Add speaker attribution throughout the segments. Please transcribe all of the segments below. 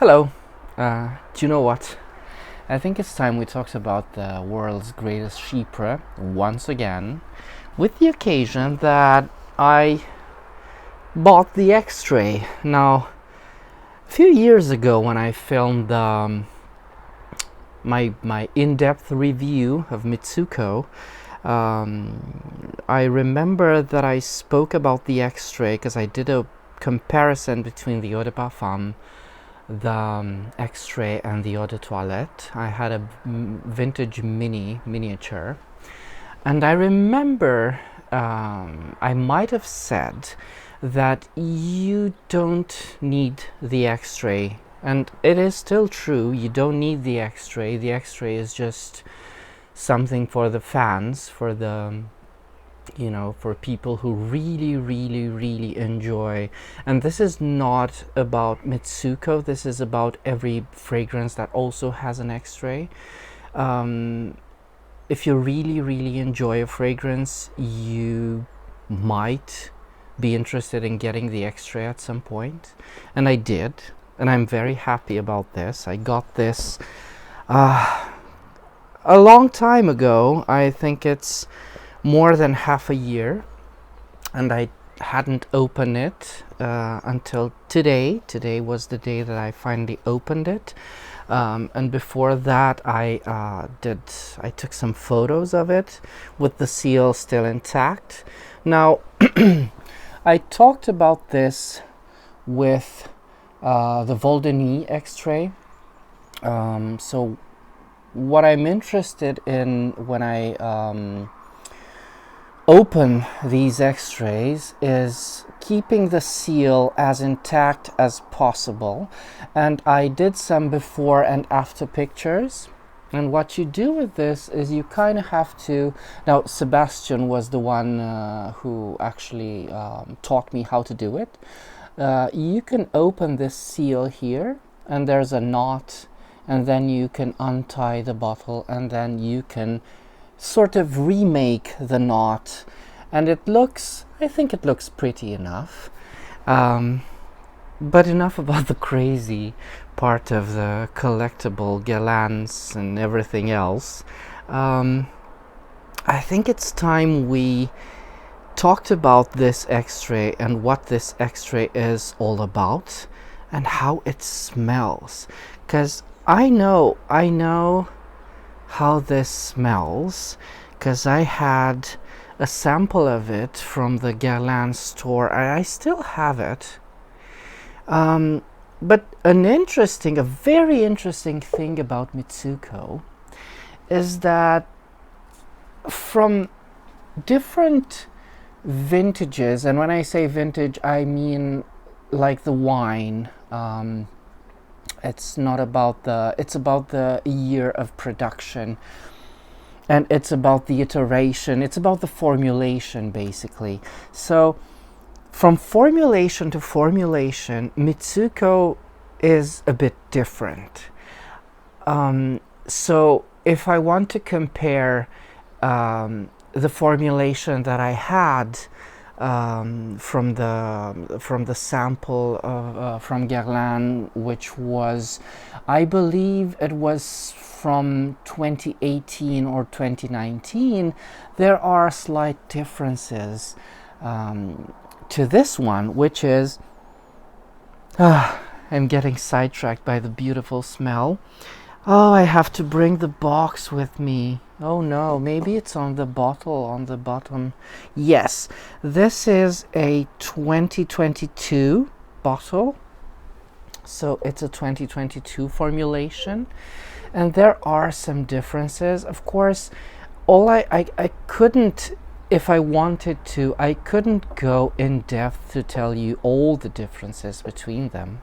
Speaker 1: Hello. Do you know what? I think it's time we talked about the world's greatest chypre once again, with the occasion that I bought the Extrait. Now, a few years ago, when I filmed my in-depth review of Mitsouko, I remember that I spoke about the Extrait because I did a comparison between the eau de parfum, the Extrait, and the eau de toilette. I had a vintage miniature, and I remember I might have said that you don't need the Extrait, and it is still true. You don't need the Extrait. The Extrait is just something for the fans, for the for people who really enjoy. And this is not about Mitsouko, this is about every fragrance that also has an Extrait. If you really enjoy a fragrance, you might be interested in getting the Extrait at some point, and I did, and I'm very happy about this. I got this a long time ago. I think it's more than half a year, and I hadn't opened it until today. Today was the day that I finally opened it, and before that I took some photos of it with the seal still intact. Now I talked about this with the Voldenis Extrait. So what I'm interested in when I open these Extraits is keeping the seal as intact as possible, and I did some before and after pictures. And what you do with this is you kind of have to, now Sebastian was the one who actually taught me how to do it. You can open this seal here, and there's a knot, and then you can untie the bottle, and then you can sort of remake the knot, and I think it looks pretty enough. But enough about the crazy part of the collectible Guerlains and everything else. I think it's time we talked about this Extrait and what this Extrait is all about and how it smells, because I know how this smells, because I had a sample of it from the Guerlain store. I still have it. But a very interesting thing about Mitsouko is that from different vintages, and when I say vintage, I mean like the wine. It's about the year of production, and it's about the iteration, it's about the formulation, basically. So from formulation to formulation, Mitsouko is a bit different. So if I want to compare the formulation that I had from the sample from Guerlain, which was, I believe it was from 2018 or 2019, there are slight differences to this one, which is I'm getting sidetracked by the beautiful smell. Oh, I have to bring the box with me. Oh no, maybe it's on the bottle on the bottom. Yes, this is a 2022 bottle. So it's a 2022 formulation. And there are some differences. Of course, I couldn't, if I wanted to, I couldn't go in depth to tell you all the differences between them.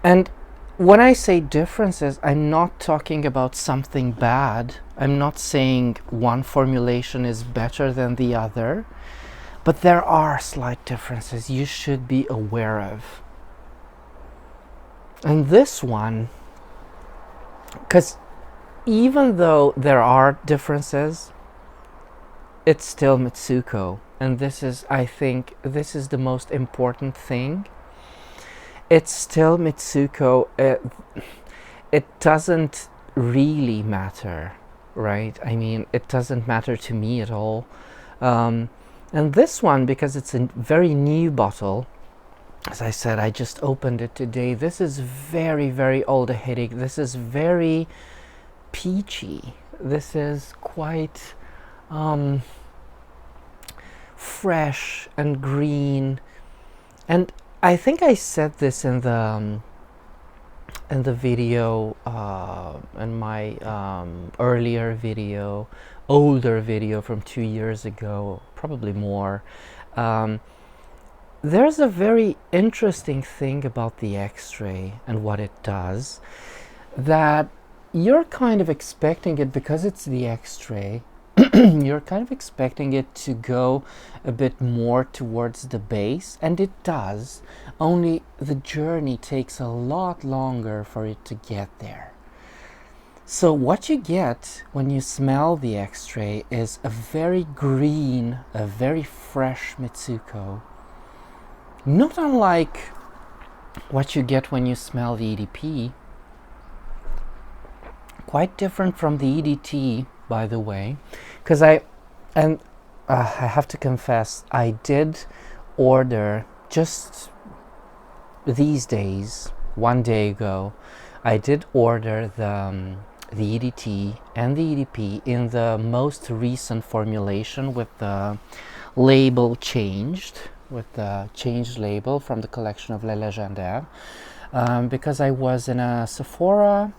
Speaker 1: And when I say differences, I'm not talking about something bad. I'm not saying one formulation is better than the other, but there are slight differences you should be aware of. And this one, because even though there are differences, it's still Mitsouko. And this is, I think, this is the most important thing. it's still Mitsouko. It doesn't really matter, right? I mean, it doesn't matter to me at all. And this one, because it's a very new bottle, as I said, I just opened it today. This is very, very aldehydic. This is very peachy. This is quite fresh and green. And I think I said this in the video, in my earlier video, older video from 2 years ago, probably more. There's a very interesting thing about the X-ray and what it does, that you're kind of expecting it, because it's the X-ray, you're kind of expecting it to go a bit more towards the base, and it does, only the journey takes a lot longer for it to get there. So what you get when you smell the X-ray is a very green, a very fresh Mitsouko, not unlike what you get when you smell the EDP. Quite different from the EDT, by the way, because I have to confess, I did order just these days, 1 day ago, I did order the EDT and the EDP in the most recent formulation, with the label changed, with the changed label from the collection of Les Légendaires, because I was in a Sephora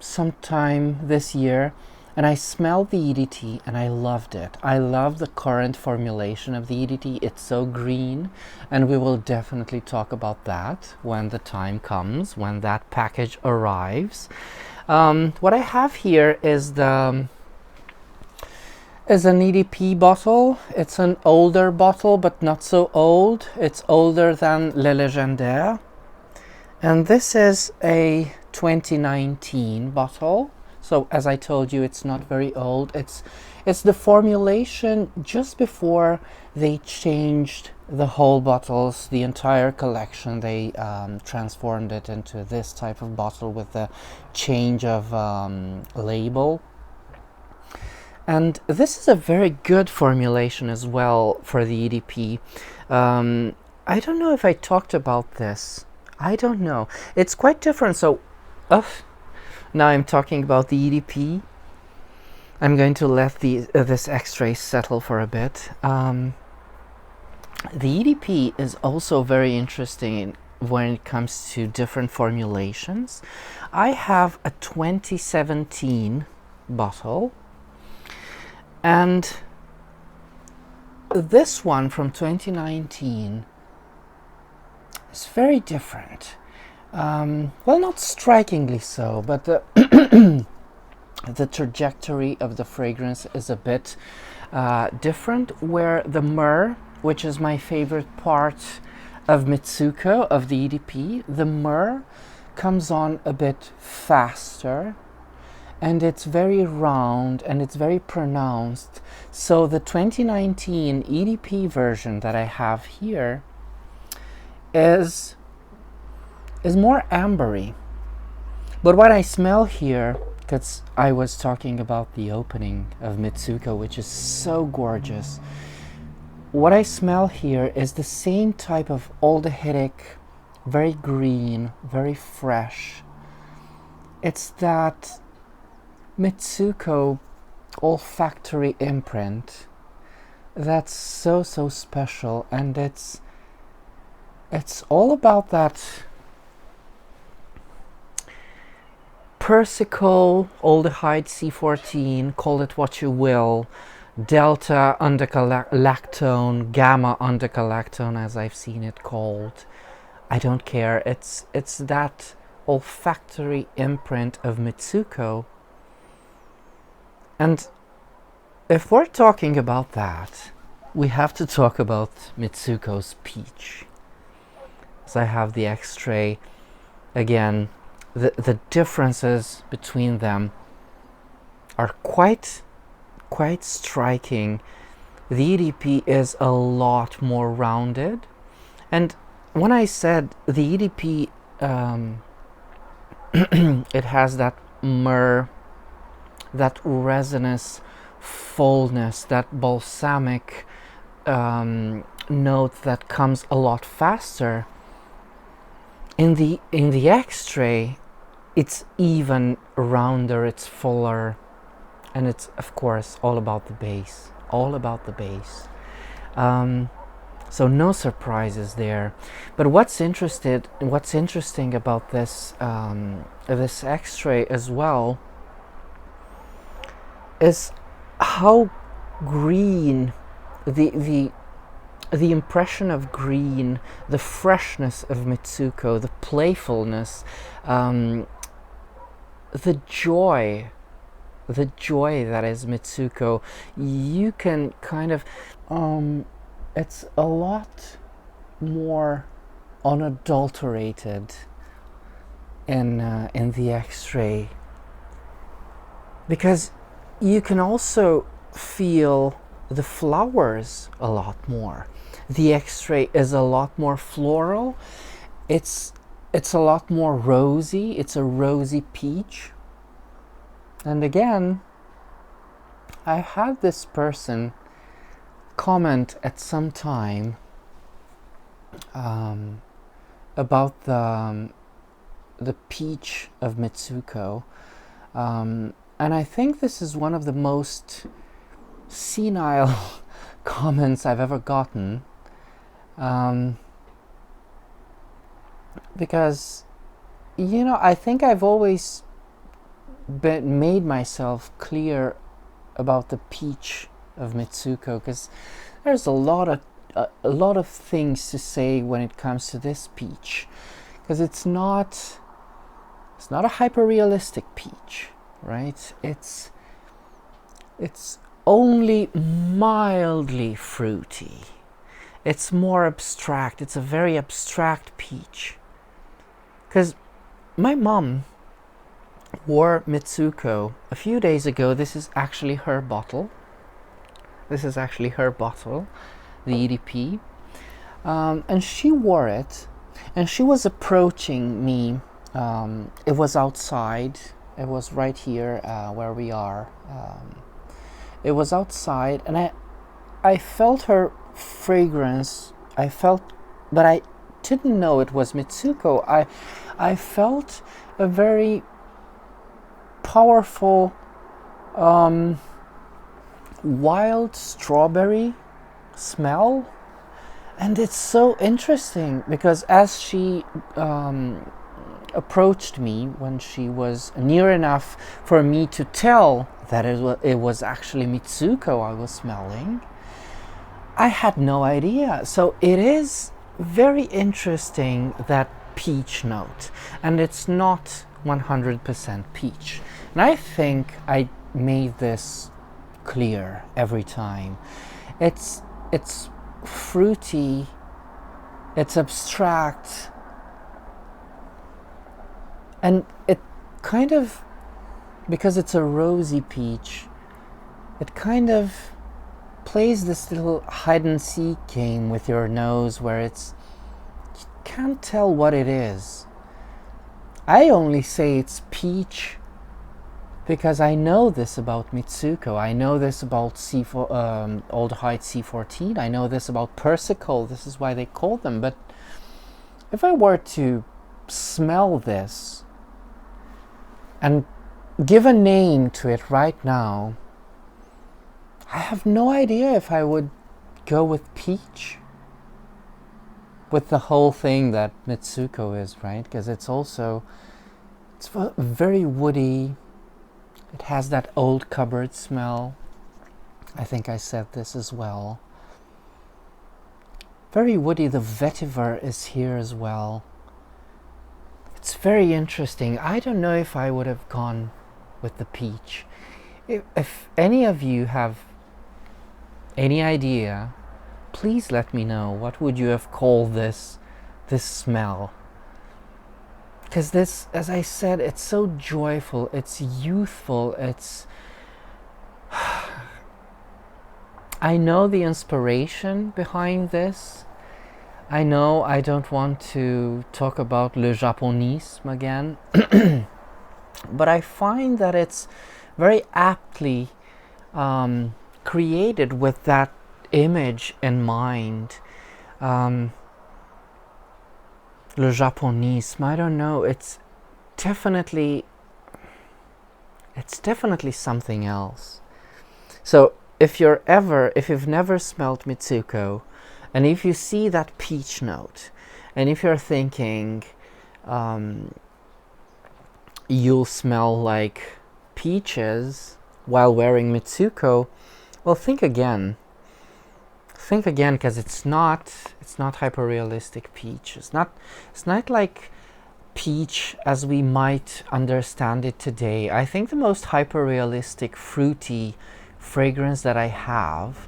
Speaker 1: sometime this year, and I smelled the EDT and I loved it. I love the current formulation of the EDT. It's so green, and we will definitely talk about that when the time comes, when that package arrives. What I have here is an EDP bottle. It's an older bottle, but not so old. It's older than Les Légendaires. And this is a 2019 bottle. So as I told you, it's not very old. It's the formulation just before they changed the whole bottles, the entire collection. They transformed it into this type of bottle with the change of label. And this is a very good formulation as well for the EDP. I don't know if I talked about this. I don't know. It's quite different. So, now I'm talking about the EDP. I'm going to let this X-ray settle for a bit. The EDP is also very interesting when it comes to different formulations. I have a 2017 bottle, and this one from 2019 is very different. Well, not strikingly so, but the the trajectory of the fragrance is a bit different, where the myrrh, which is my favorite part of Mitsouko, of the EDP, the myrrh comes on a bit faster, and it's very round and it's very pronounced. So the 2019 EDP version that I have here is more ambery. But what I smell here, because I was talking about the opening of Mitsouko, which is so gorgeous, what I smell here is the same type of aldehydic, very green, very fresh. It's that Mitsouko olfactory imprint that's so special, and it's all about that Persico, aldehyde C14, call it what you will, delta undergalactone, gamma undergalactone, as I've seen it called. I don't care. It's that olfactory imprint of Mitsouko. And if we're talking about that, we have to talk about Mitsouko's peach. So I have the X-ray again. The differences between them are quite striking. The EDP is a lot more rounded, and when I said the EDP, it has that myrrh, that resinous fullness, that balsamic note that comes a lot faster. In the extrait, it's even rounder, it's fuller, and it's of course all about the bass, all about the bass. So no surprises there. But what's interesting about this this extrait as well is how green, the impression of green, the freshness of Mitsouko, the playfulness, the joy that is Mitsouko. You can kind of it's a lot more unadulterated in the extrait, because you can also feel the flowers a lot more. The extrait is a lot more floral. It's a lot more rosy. It's a rosy peach. And again, I had this person comment at some time about the peach of Mitsouko, and I think this is one of the most senile comments I've ever gotten, because, you know, I think I've always made myself clear about the peach of Mitsouko, because there's a lot of things to say when it comes to this peach, because it's not a hyper-realistic peach, right? It's only mildly fruity. It's more abstract. It's a very abstract peach. Because my mom wore Mitsouko a few days ago. This is actually her bottle. The EDP. And she wore it, and she was approaching me. It was outside. It was right here where we are. It was outside, and I felt her fragrance. But I didn't know it was Mitsouko. I felt a very powerful wild strawberry smell, and it's so interesting because as she approached me, when she was near enough for me to tell that it was actually Mitsouko I was smelling, I had no idea. So it is very interesting, that peach note, and it's not 100% peach. And I think I made this clear every time. It's fruity, it's abstract, and it kind of, because it's a rosy peach, it kind of plays this little hide and seek game with your nose, where you can't tell what it is. I only say it's peach because I know this about Mitsouko. I know this about aldehyde C14. I know this about Persicle. This is why they call them. But if I were to smell this and give a name to it right now, I have no idea if I would go with peach, with the whole thing that Mitsouko is, right? Because it's very woody. It has that old cupboard smell. I think I said this as well. Very woody. The vetiver is here as well. It's very interesting. I don't know if I would have gone with the peach. If any of you have any idea, please let me know. What would you have called this smell? Because this, as I said, it's so joyful, it's youthful, it's... I know the inspiration behind this. I know I don't want to talk about le japonisme again, but I find that it's very aptly created with that image in mind. Le japonisme, I don't know, it's definitely something else. So if you've never smelled Mitsouko, and if you see that peach note, and if you're thinking you'll smell like peaches while wearing Mitsouko, well, think again. Think again, because it's not hyper-realistic peach. It's not like peach as we might understand it today. I think the most hyper-realistic fruity fragrance that I have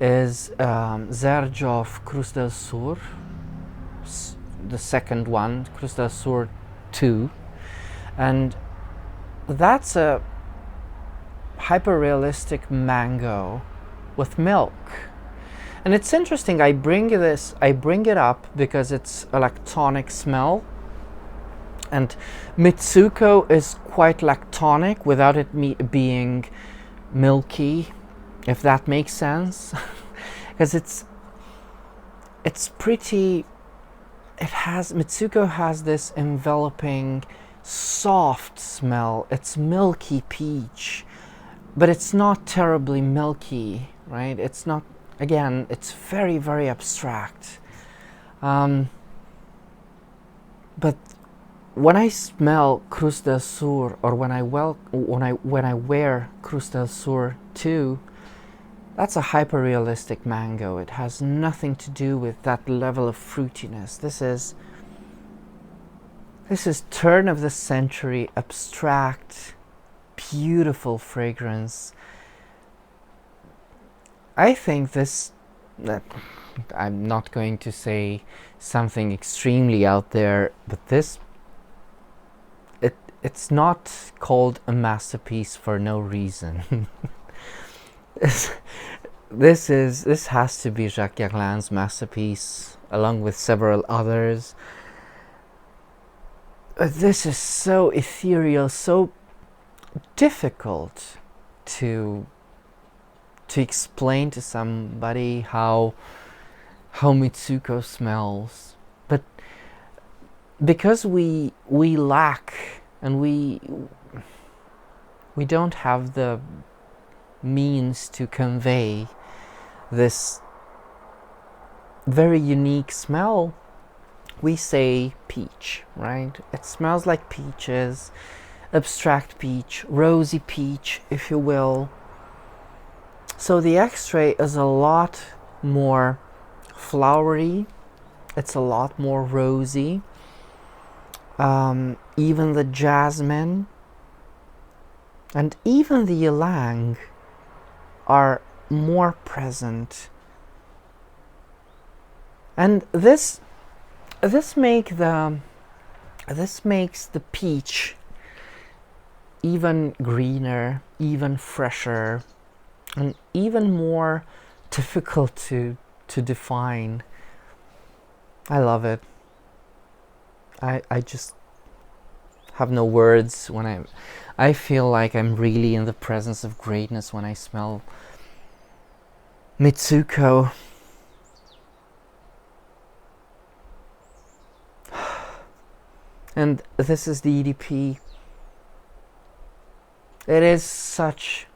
Speaker 1: is Zerjoff Cruz del Sur, the second one, Cruz del Sur 2, and that's a hyper-realistic mango with milk. And it's interesting, I bring it up because it's a lactonic smell, and Mitsouko is quite lactonic without it being milky, if that makes sense. Because Mitsouko has this enveloping soft smell. It's milky peach, but it's not terribly milky, right? It's not, again, it's very, very abstract. But when I smell Cruz del Sur, or when I wear Cruz del Sur 2, that's a hyper-realistic mango. It has nothing to do with that level of fruitiness. This is turn of the century, abstract, beautiful fragrance. I think that I'm not going to say something extremely out there, but it's not called a masterpiece for no reason. This has to be Jacques Guerlain's masterpiece, along with several others. This is so ethereal, so difficult to explain to somebody how Mitsouko smells, but because we lack, and we don't have the means to convey this very unique smell, we say peach, right? It smells like peaches, abstract peach, rosy peach, if you will. So the extrait is a lot more flowery, it's a lot more rosy. Even the jasmine and even the ylang are more present, and this makes the peach even greener, even fresher, and even more difficult to define. I love it. I just have no words when I feel like I'm really in the presence of greatness when I smell Mitsouko. And this is the EDP. It is such,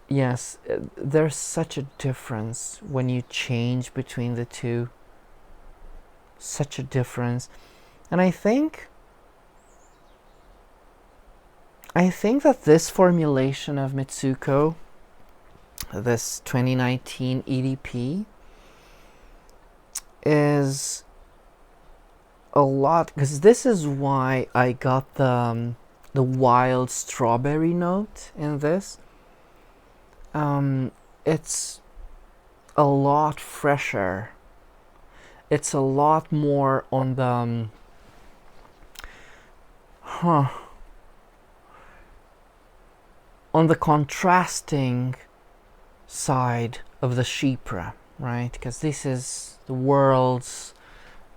Speaker 1: yes, there's such a difference when you change between the two. Such a difference. And I think that this formulation of Mitsouko, this 2019 EDP, is a lot, because this is why I got the wild strawberry note in this. It's a lot fresher. It's a lot more on the on the contrasting side of the chypre, right? Because this is the world's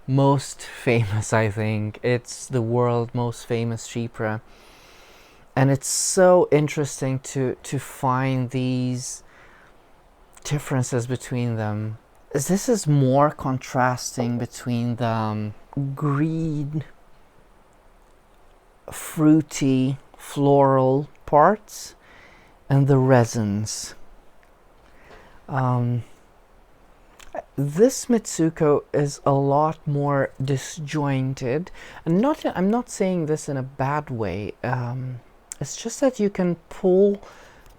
Speaker 1: most famous, I think. It's the world most famous chypre. And it's so interesting to find these differences between them. This is more contrasting between the green, fruity, floral parts and the resins. This Mitsouko is a lot more disjointed, and I'm not saying this in a bad way. It's just that you can pull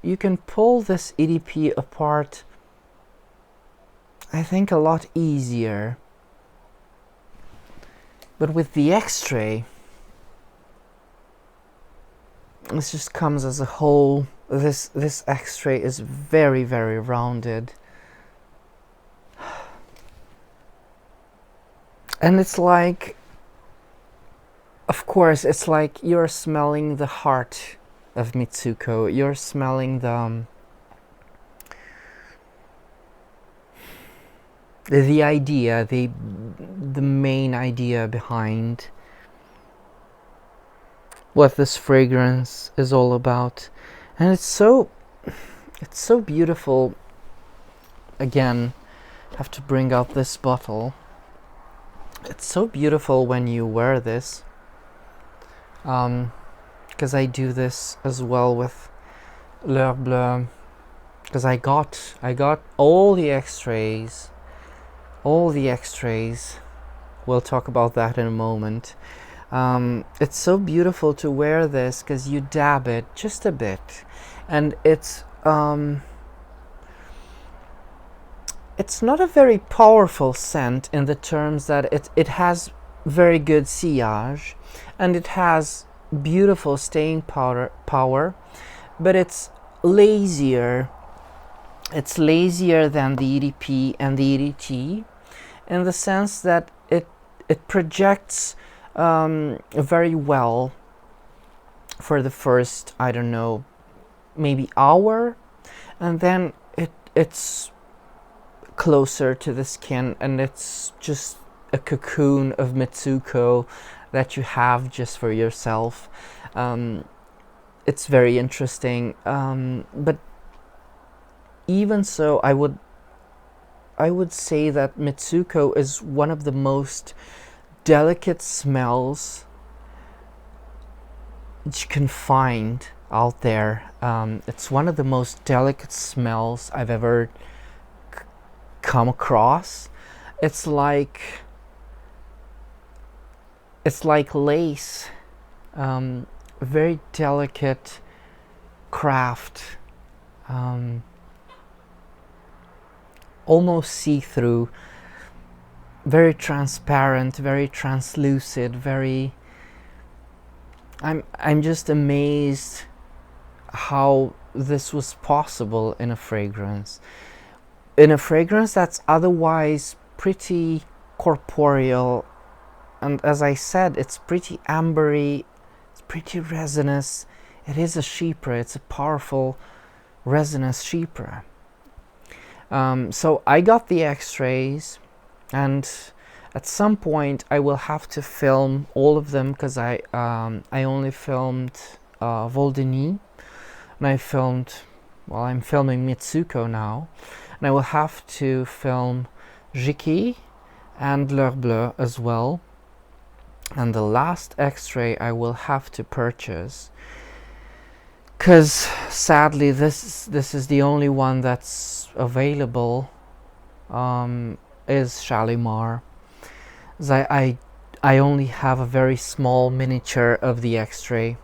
Speaker 1: this EDP apart, I think, a lot easier. But with the Extrait, this just comes as a whole. This Extrait is very, very rounded. And it's like, of course, it's like you're smelling the heart of Mitsouko. You're smelling the idea, the main idea behind what this fragrance is all about. And it's so beautiful. Again, I have to bring out this bottle. It's so beautiful when you wear this, because I do this as well with L'Heure Bleue, because I got all the extraits. We'll talk about that in a moment. It's so beautiful to wear this because you dab it just a bit, and it's not a very powerful scent in the terms that it has very good sillage and it has beautiful staying power, but it's lazier. It's lazier than the EDP and the EDT in the sense that it projects very well for the first, I don't know, maybe hour, and then it's closer to the skin, and it's just a cocoon of Mitsouko that you have just for yourself. It's very interesting, but even so, I would say that Mitsouko is one of the most delicate smells that you can find out there. It's one of the most delicate smells I've ever come across. It's like lace, very delicate craft, almost see-through, very transparent, very translucid, very. I'm just amazed how this was possible in a fragrance. In a fragrance that's otherwise pretty corporeal, and as I said, it's pretty ambery, it's pretty resinous. It is a chypre, it's a powerful resinous chypre. So I got the extraits, and at some point I will have to film all of them, because I only filmed Vol de Nuit, and I'm filming Mitsouko now, and I will have to film Jiki and L'Heure Bleue as well. And the last extrait I will have to purchase, because sadly this is the only one that's available, is Shalimar. I only have a very small miniature of the extrait,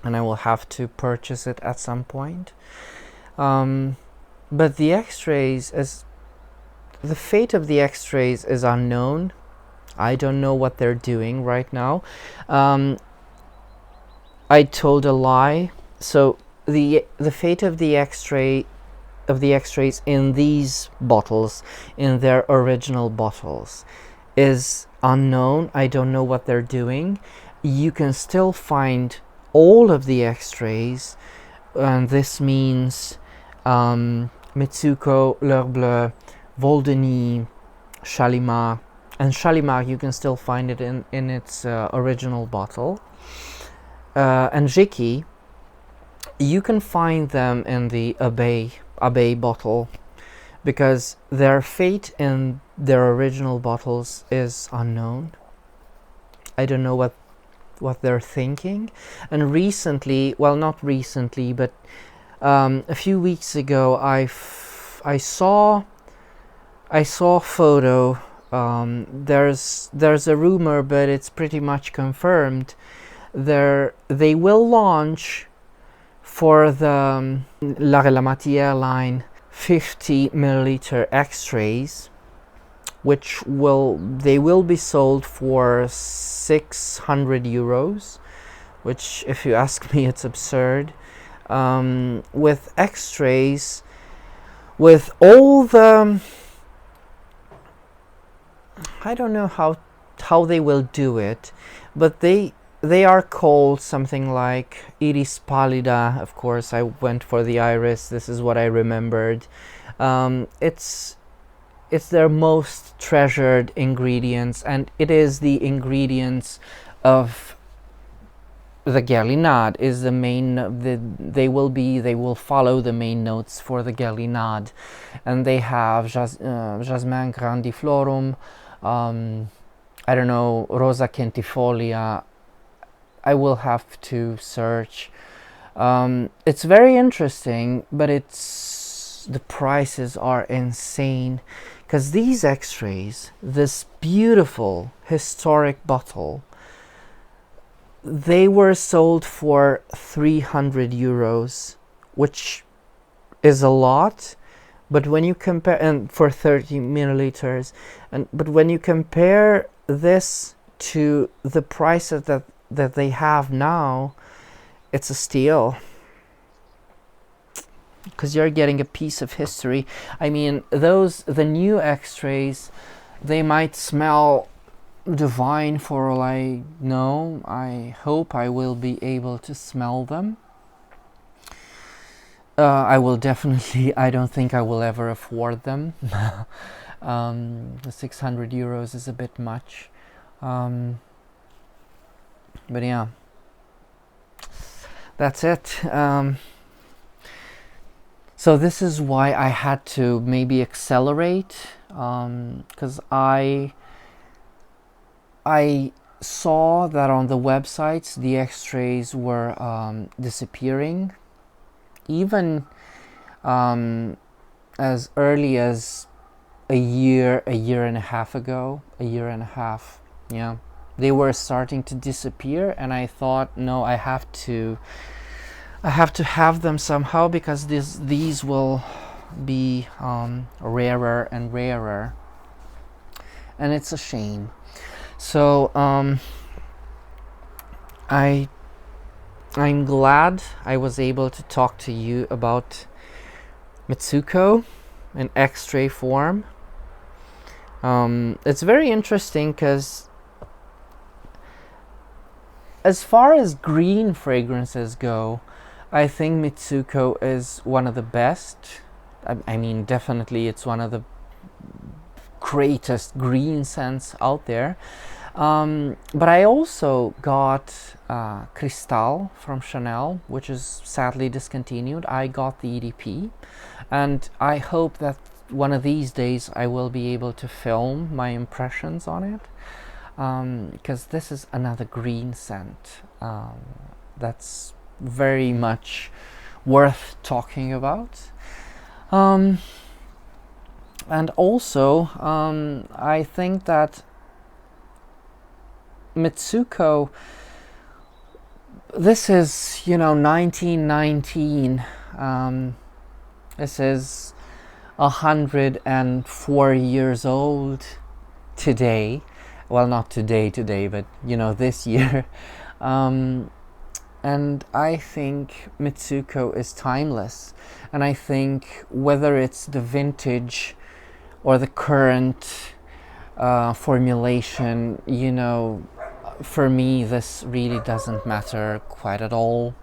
Speaker 1: and I will have to purchase it at some point. But the extraits, the fate of the extraits is unknown. I don't know what they're doing right now. I told a lie. So the fate of the extraits in these bottles, in their original bottles, is unknown. I don't know what they're doing. You can still find all of the extraits, and this means Mitsouko, L'Heure Bleue, Vol de Nuit, Shalimar, and Shalimar, you can still find it in its original bottle. And Jiki, you can find them in the Abbey bottle, because their fate in their original bottles is unknown. I don't know what they're thinking. And recently, well, not recently, but a few weeks ago, I saw a photo. There's a rumor, but it's pretty much confirmed. They will launch for the La Relamatière line 50 milliliter extraits, which they will be sold for 600 euros, which, if you ask me, it's absurd. With extraits, with all the, I don't know how they will do it, but they are called something like Iris Pallida. Of course, I went for the iris. This is what I remembered. It's their most treasured ingredients, and it is the ingredients of the Guerlain is the main. They will follow the main notes for the Guerlain, and they have Jasmin grandiflorum. I don't know, Rosa centifolia. I will have to search. It's very interesting, but the prices are insane, because these extraits, this beautiful historic bottle, they were sold for 300 euros, which is a lot. But when you compare, and for 30 milliliters, but when you compare this to the prices that they have now, it's a steal, because you're getting a piece of history. I mean, the new extraits, they might smell divine for all I know. I hope I will be able to smell them. I will definitely, I don't think I will ever afford them. The 600 euros is a bit much. But yeah, that's it. So this is why I had to maybe accelerate, because I saw that on the websites the extraits were disappearing, even as early as a year and a half ago. Yeah, they were starting to disappear, and I thought, no, I have to have them somehow, because these will be rarer and rarer, and it's a shame. So I'm glad I was able to talk to you about Mitsouko in extrait form. It's very interesting, because as far as green fragrances go, I think Mitsouko is one of the best. I mean, definitely it's one of the greatest green scents out there. But I also got Cristal from Chanel, which is sadly discontinued. I got the EDP, and I hope that one of these days I will be able to film my impressions on it, because this is another green scent that's very much worth talking about. And also, I think that Mitsouko, this is, 1919. This is 104 years old today. Well, not today, but this year. And I think Mitsouko is timeless. And I think whether it's the vintage or the current formulation, for me, this really doesn't matter quite at all.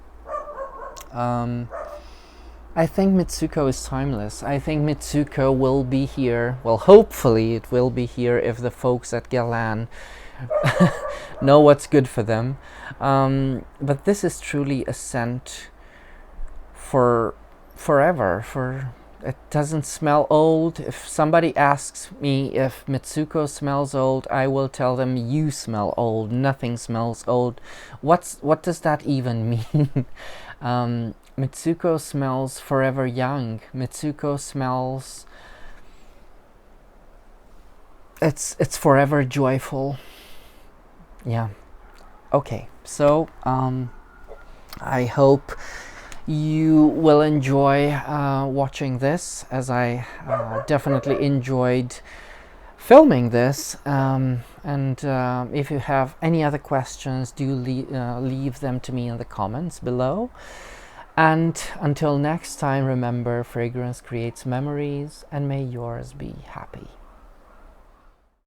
Speaker 1: I think Mitsouko is timeless. I think Mitsouko will be here. Well, hopefully it will be here if the folks at Guerlain know what's good for them. But this is truly a scent for forever. It doesn't smell old. If somebody asks me if Mitsouko smells old, I will tell them you smell old. Nothing smells old. What does that even mean? Mitsouko smells forever young. Mitsouko smells, it's forever joyful. Yeah. Okay. So I hope you will enjoy watching this, as I definitely enjoyed filming this. And if you have any other questions, do leave them to me in the comments below. And until next time, remember, fragrance creates memories, and may yours be happy.